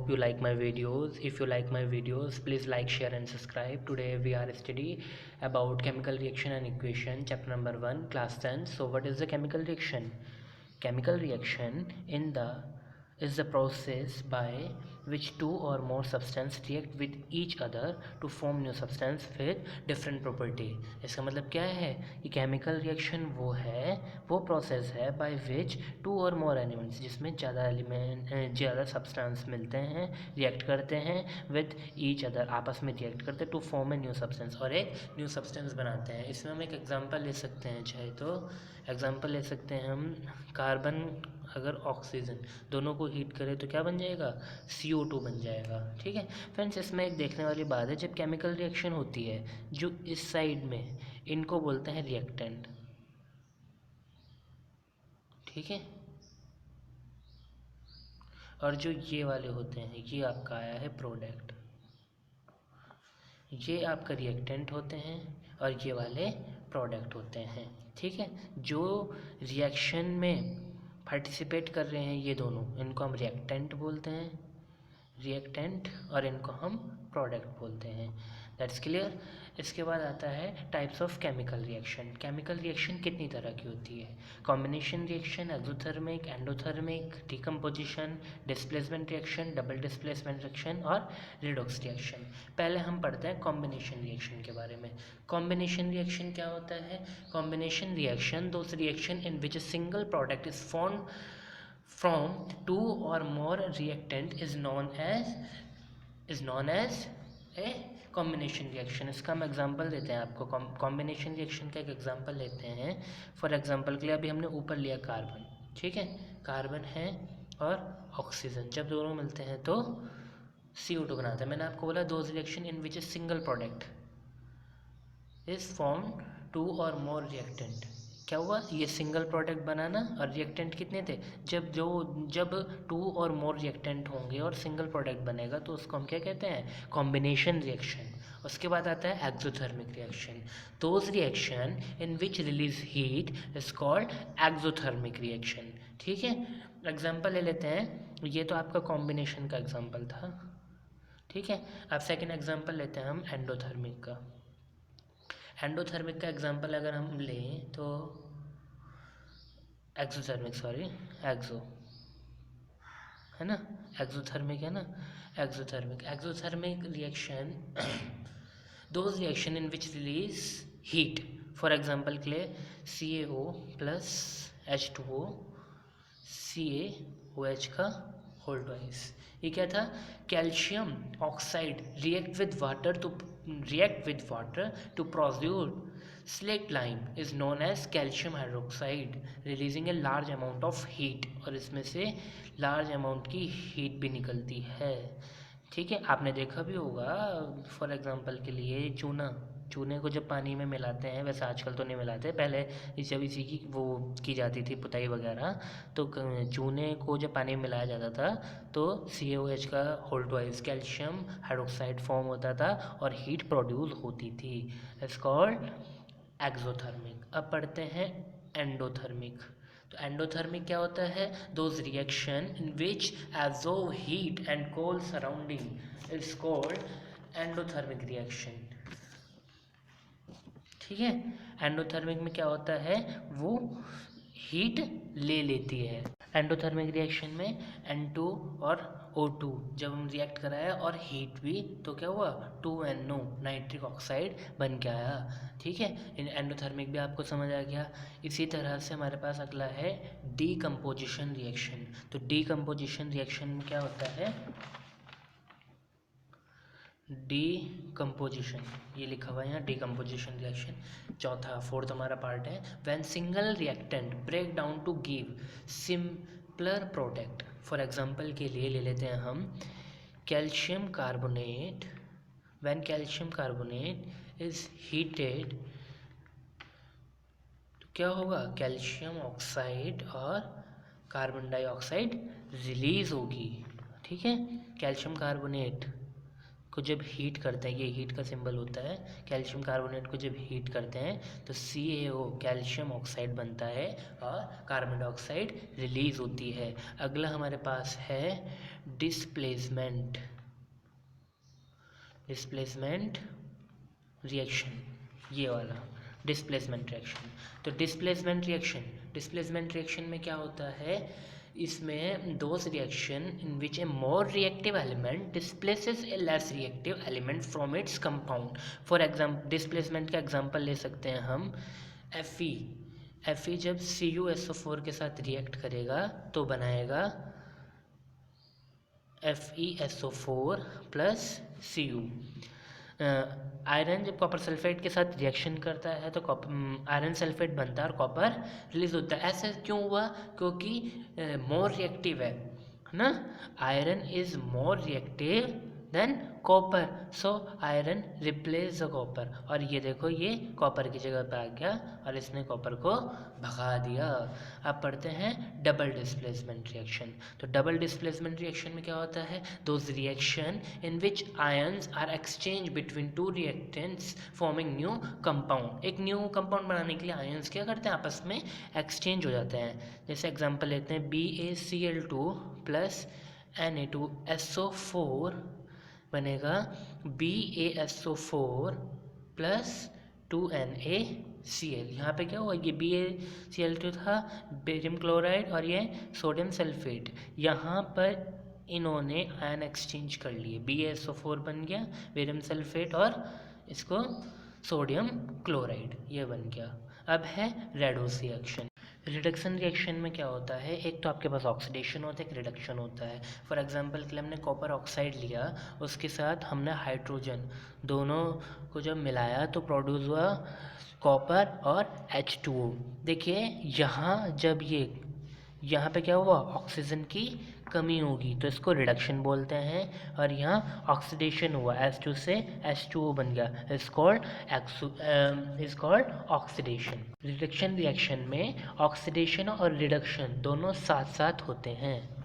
hope you like my videos. If you like my videos, please like, share and subscribe. Today we are study about chemical reaction and equation, chapter number 1, class 10. So what is the chemical reaction? Chemical reaction is the process by which two or more substance react with each other to form new substance with different property. इसका मतलब क्या है कि chemical reaction वो process है by which two or more elements जिसमें ज़्यादा substance मिलते हैं, रिएक्ट करते हैं with each other, आपस में रिएक्ट करते हैं to form a new substance और एक न्यू सब्सटेंस बनाते हैं. इसमें हम एक एग्जांपल ले सकते हैं, चाहे तो एग्जांपल ले सकते हैं हम कार्बन अगर ऑक्सीजन दोनों को हीट करें तो क्या बन जाएगा, CO2 बन जाएगा. ठीक है फ्रेंड्स, इसमें एक देखने वाली बात है, जब केमिकल रिएक्शन होती है जो इस साइड में इनको बोलते हैं रिएक्टेंट. ठीक है, और जो ये वाले होते हैं ये आपका आया है प्रोडक्ट, ये आपका रिएक्टेंट होते हैं और ये वाले प्रोडक्ट होते हैं. ठीक है, जो रिएक्शन में पार्टिसिपेट कर रहे हैं ये दोनों, इनको हम रिएक्टेंट बोलते हैं, रिएक्टेंट, और इनको हम प्रोडक्ट बोलते हैं. That's clear. इसके बाद आता है types of chemical reaction. Chemical reaction कितनी तरह की होती है? Combination reaction, exothermic, endothermic, decomposition, displacement reaction, double displacement reaction और रिडॉक्स रिएक्शन. पहले हम पढ़ते हैं कॉम्बिनेशन रिएक्शन के बारे में. कॉम्बिनेशन रिएक्शन क्या होता है? Combination reaction those reaction in which a single product is formed from two or more reactant is known as a combination reaction. इसका हम एग्जांपल देते हैं आपको. कॉम्बिनेशन रिएक्शन का एक एग्जांपल लेते हैं. फॉर एग्जांपल के लिए अभी हमने ऊपर लिया कार्बन. ठीक है, कार्बन है और ऑक्सीजन जब दोनों मिलते हैं तो CO2 बनाते हैं. मैंने आपको बोला those reaction in which a single product is form two और मोर रिएक्टेंट. क्या हुआ, ये सिंगल प्रोडक्ट बनाना, और रिएक्टेंट कितने थे? जब टू और मोर रिएक्टेंट होंगे और सिंगल प्रोडक्ट बनेगा तो उसको हम क्या कहते हैं, कॉम्बिनेशन रिएक्शन. उसके बाद आता है exothermic reaction. Those reaction in which release heat is called exothermic reaction. ठीक है, एग्जाम्पल ले लेते हैं. ये तो आपका कॉम्बिनेशन का एग्जाम्पल था. ठीक है, अब सेकेंड एग्जाम्पल लेते हैं हम एंडोथर्मिक का. एंडोथर्मिक का एग्जांपल अगर हम लें तो एक्सो है ना, एक्सोथर्मिक है ना, exothermic reaction those reaction in which release heat. For example के लिए CaO प्लस H2O CaOH का होल ट्वाइस. ये क्या था, calcium oxide react with water to produce slaked lime is known as calcium hydroxide releasing a large amount of heat. और इसमें से large amount की हीट भी निकलती है. ठीक है, आपने देखा भी होगा, फॉर एग्जांपल के लिए चूने को जब पानी में मिलाते हैं, वैसे आजकल तो नहीं मिलाते, पहले जब इसी की वो की जाती थी पुताई वगैरह, तो चूने को जब पानी में मिलाया जाता था तो CaOH का whole twice calcium hydroxide form होता था और हीट प्रोड्यूस होती थी. It's called exothermic. अब पढ़ते हैं एंडोथर्मिक. तो एंडोथर्मिक क्या होता है? Those reaction in which absorb heat and cold surrounding is called endothermic reaction. ठीक है, एंडोथर्मिक में क्या होता है, वो हीट ले लेती है. एंडोथर्मिक रिएक्शन में N2 और O2 जब हम रिएक्ट कराया और हीट भी, तो क्या हुआ, 2NO नाइट्रिक ऑक्साइड बन के आया. ठीक है, इन एंडोथर्मिक भी आपको समझ आ गया. इसी तरह से हमारे पास अगला है डीकम्पोजिशन रिएक्शन. तो डीकम्पोजिशन रिएक्शन में क्या होता है, डीकम्पोजिशन, ये लिखा हुआ है यहाँ डीकम्पोजिशन रिएक्शन. फोर्थ हमारा पार्ट है. When single reactant break down to give simpler product. For example के लिए ले लेते हैं हम calcium carbonate. When calcium carbonate is heated तो क्या होगा, कैल्शियम ऑक्साइड और कार्बन डाइऑक्साइड रिलीज होगी. ठीक है, कैल्शियम कार्बोनेट को जब हीट करते हैं, ये हीट का सिंबल होता है, कैल्शियम कार्बोनेट को जब हीट करते हैं तो CaO कैल्शियम ऑक्साइड बनता है और कार्बन डाइऑक्साइड रिलीज होती है. अगला हमारे पास है डिस्प्लेसमेंट रिएक्शन, ये वाला डिस्प्लेसमेंट रिएक्शन। तो डिस्प्लेसमेंट रिएक्शन में क्या होता है, इसमें those reaction in which A more reactive element displaces A less reactive element from its compound. For example displacement का एग्जांपल ले सकते हैं हम Fe जब CuSO4 के साथ रिएक्ट करेगा तो बनाएगा FeSO4 प्लस Cu। आयरन जब कॉपर सल्फेट के साथ रिएक्शन करता है तो आयरन सल्फेट बनता है और कॉपर रिलीज होता है। ऐसा क्यों हुआ, क्योंकि मोर रिएक्टिव है ना, iron is more reactive than copper, so iron replace the copper. और ये देखो ये कॉपर की जगह पे आ गया और इसने कॉपर को भगा दिया। अब पढ़ते हैं डबल डिस्प्लेसमेंट रिएक्शन। तो डबल डिस्प्लेसमेंट रिएक्शन में क्या होता है, those reaction in which ions are exchange between two reactants forming new compound. एक न्यू कंपाउंड बनाने के लिए आयंस क्या करते हैं, आपस में एक्सचेंज हो जाते हैं। जैसे एग्जांपल लेते हैं BaCl2 प्लस Na2SO4 बनेगा BaSO4 प्लस 2NaCl। यहाँ पे क्या हुआ, ये BaCl2 था बेरियम क्लोराइड और ये सोडियम सल्फेट। यहाँ पर इन्होंने आयन एक्सचेंज कर लिए, BaSO4 बन गया बेरियम सल्फेट और इसको सोडियम क्लोराइड, ये बन गया। अब है रेडोस रिएक्शन। रिडक्शन रिएक्शन में क्या होता है, एक तो आपके पास ऑक्सीडेशन होता है, एक रिडक्शन होता है। फॉर एग्जांपल के लिए हमने कॉपर ऑक्साइड लिया, उसके साथ हमने हाइड्रोजन, दोनों को जब मिलाया तो प्रोड्यूस हुआ कॉपर और H2O। देखिए यहाँ पे क्या हुआ, ऑक्सीजन की कमी होगी तो इसको रिडक्शन बोलते हैं, और यहाँ ऑक्सीडेशन हुआ H2 से H2O बन गया, is called oxidation. Reduction reaction में ऑक्सीडेशन और रिडक्शन दोनों साथ साथ होते हैं।